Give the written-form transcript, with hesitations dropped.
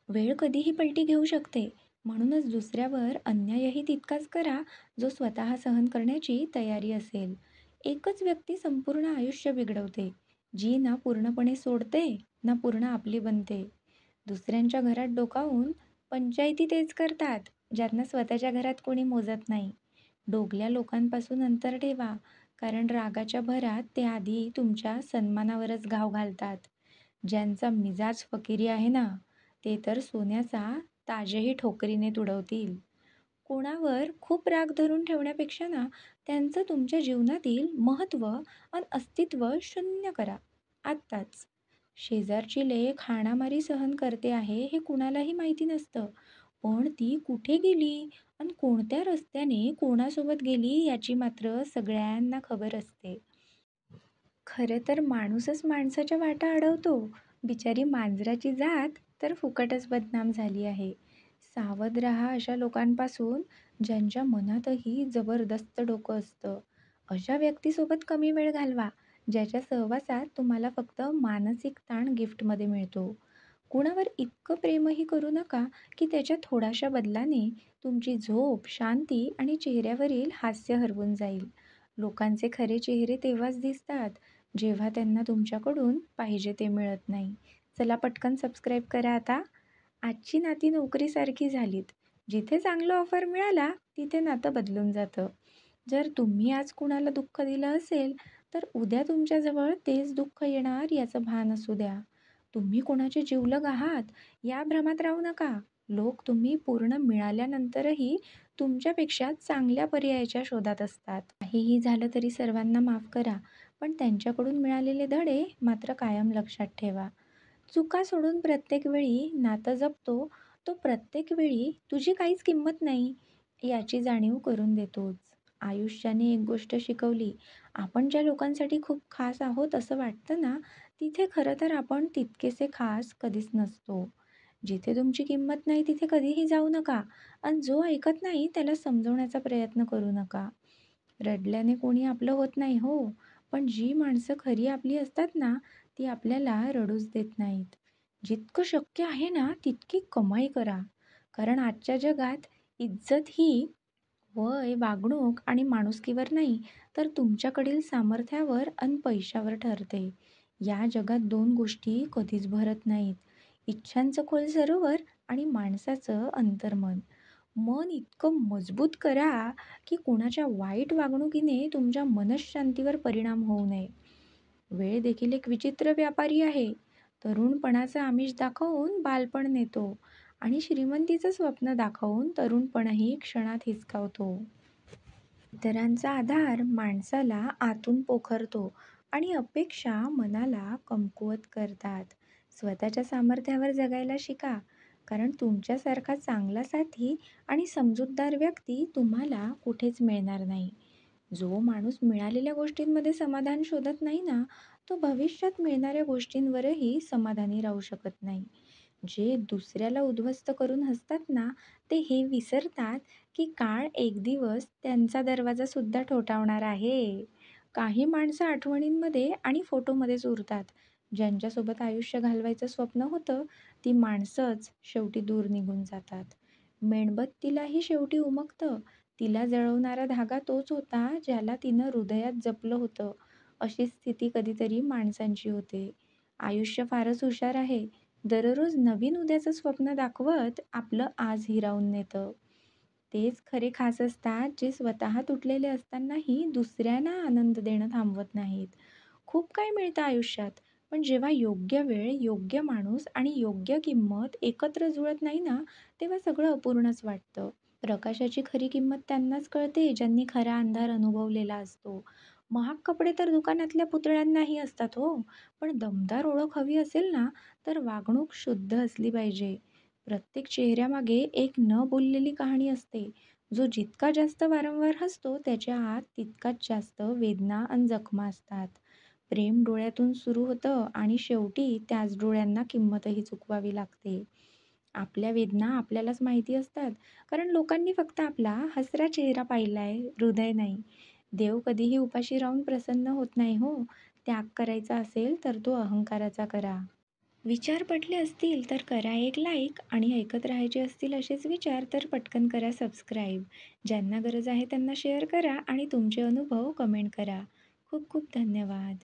वेळ कधीही पलटी घेऊ शकते. म्हणूनच दुसऱ्यावर अन्यायही तितकाच करा, जो स्वतः सहन करण्याची तयारी असेल. एकच व्यक्ती संपूर्ण आयुष्य बिघडवते, जी ना पूर्णपणे सोडते, ना पूर्ण आपली बनते. दुसऱ्यांच्या घरात डोकावून पंचायती तेच करतात, ज्यांना स्वतःच्या घरात कोणी मोजत नाही. डोगल्या लोकांपासून अंतर ठेवा, कारण रागाच्या भरात ते आधी तुमच्या सन्मानावरच घाव घालतात. ज्यांचा मिजाज फकिरी आहे ना, ते तर सोन्याचा ताजही ठोकरीने तुडवतील. कोणावर खूप राग धरून ठेवण्यापेक्षा ना, त्यांचं तुमच्या जीवनातील महत्त्व आणि अस्तित्व शून्य करा, आत्ताच. शेजारची लेक हाणामारी सहन करते आहे हे कुणालाही माहिती नसतं, पण ती कुठे गेली आणि कोणत्या रस्त्याने कोणासोबत गेली याची मात्र सगळ्यांना खबर असते. खरं तर माणूसच माणसाच्या वाटा अडवतो. बिचारी मांजराची जात तर फुकटच बदनाम झाली आहे. सावध राहा अशा लोकांपासून, ज्यांच्या मनातही जबरदस्त डोकं असतं. अशा व्यक्तीसोबत कमी वेळ घालवा, ज्याच्या सहवासात तुम्हाला फक्त मानसिक ताण गिफ्टमध्ये मिळतो. कुणावर इतकं प्रेमही करू नका की त्याच्या थोड्याशा बदलाने तुमची झोप, शांती आणि चेहऱ्यावरील हास्य हरवून जाईल. लोकांचे खरे चेहरे तेव्हाच दिसतात, जेव्हा त्यांना तुमच्याकडून पाहिजे ते मिळत नाही. चला पटकन सबस्क्राईब करा आता. आजची नाती नोकरीसारखी झालीत. जिथे चांगलं ऑफर मिळाला, तिथे नातं बदलून जातं. जर तुम्ही आज कुणाला दुःख दिलं असेल, तर उद्या तुमच्याजवळ तेच दुःख येणार याचं भान असू द्या. तुम्ही कोणाचे जिवलग आहात या भ्रमात राहू नका. लोक तुम्ही पूर्ण मिळाल्यानंतरही तुमच्यापेक्षा चांगल्या पर्यायाच्या शोधात असतात. काहीही झालं तरी सर्वांना माफ करा, पण त्यांच्याकडून मिळालेले धडे मात्र कायम लक्षात ठेवा. चुका सोडून प्रत्येक वेळी नातं जपतो, तो प्रत्येक वेळी तुझी काहीच किंमत नाही याची जाणीव करून देतोच. आयुष्याने एक गोष्ट शिकवली, आपण ज्या लोकांसाठी खूप खास आहोत असं वाटतं ना, तिथे खरं तर आपण तितकेसे खास कधीच नसतो. जिथे तुमची किंमत नाही तिथे कधीही जाऊ नका आणि जो ऐकत नाही त्याला समजवण्याचा प्रयत्न करू नका. रडल्याने कोणी आपलं होत नाही हो, पण जी माणसं खरी आपली असतात ना, ती आपल्याला रडूच देत नाहीत. जितकं शक्य आहे ना, तितकी कमाई करा. कारण आजच्या जगात इज्जत ही वय, वागणूक आणि माणुसकीवर नाही, तर तुमच्याकडील सामर्थ्यावर आणि पैशावर ठरते. या जगात दोन गोष्टी कधीच भरत नाहीत: इच्छांचं खोल सरोवर आणि माणसाचं अंतर्मन. मन इतकं मजबूत करा की कुणाच्या वाईट वागणुकीने तुमच्या मनःशांतीवर परिणाम होऊ नये. वेळ देखील एक विचित्र व्यापारी आहे. तरुणपणाचं आमिष दाखवून बालपण नेतो आणि श्रीमंतीचं स्वप्न दाखवून तरुणपणही क्षणात हिसकावतो. इतरांचा आधार माणसाला आतून पोखरतो आणि अपेक्षा मनाला कमकुवत करतात. स्वतःच्या सामर्थ्यावर जगायला शिका, कारण तुमच्यासारखा चांगला साथी आणि समजूतदार व्यक्ती तुम्हाला कुठेच मिळणार नाही. जो माणूस मिळालेल्या गोष्टींमध्ये समाधान शोधत नाही ना, तो भविष्यात मिळणाऱ्या गोष्टींवरही समाधानी राहू शकत नाही. जे दुसऱ्याला उद्ध्वस्त करून हसतात ना, ते हे विसरतात की काळ एक दिवस त्यांचा दरवाजा सुद्धा ठोठावणार आहे. काही माणसं आठवणींमध्ये आणि फोटोमध्येच उरतात. ज्यांच्यासोबत आयुष्य घालवायचं स्वप्न होतं, ती माणसंच शेवटी दूर निघून जातात. मेणबत्तीलाही शेवटी उमगतं. तिला जळवणारा धागा तोच होता, ज्याला तिनं हृदयात जपलं होतं. अशी स्थिती कधीतरी माणसांची होते. आयुष्य फारच हुशार आहे. दररोज नवीन उद्याचं स्वप्न दाखवत आपलं आज हिरावून नेतं. तेच खरे खास असतात, जे स्वतः तुटलेले असतानाही दुसऱ्यांना आनंद देणं थांबवत नाहीत. खूप काही मिळतं आयुष्यात, पण जेव्हा योग्य वेळ, योग्य माणूस आणि योग्य किंमत एकत्र जुळत नाही ना, तेव्हा सगळं अपूर्णच वाटतं. प्रकाशाची खरी किंमत त्यांनाच कळते, ज्यांनी खरा अंधार अनुभवलेला असतो. महाग कपडे तर दुकानातल्या पुतळ्यांनाही असतात हो, पण दमदार ओळख हवी असेल ना, तर वागणूक शुद्ध असली पाहिजे. प्रत्येक चेहऱ्यामागे एक न बोललेली कहाणी असते. जो जितका जास्त वारंवार हसतो, त्याच्या आत तितकाच जास्त वेदना आणि जखमा असतात. प्रेम डोळ्यातून सुरू होतं आणि शेवटी त्याच डोळ्यांना किंमतही चुकवावी लागते. आपल्या वेदना आपल्यालाच माहिती असतात, कारण लोकांनी फक्त आपला हसरा चेहरा पाहिलाय, हृदय नाही. देव कधीही उपाशी राहून प्रसन्न होत नाही हो. त्याग करायचा असेल तर तो अहंकाराचा करा. विचार पटले असतील तर करा एक लाईक आणि ऐकत राहायचे असतील असेच विचार तर पटकन करा सबस्क्राईब. ज्यांना गरज आहे त्यांना शेअर करा आणि तुमचे अनुभव कमेंट करा. खूप खूप धन्यवाद.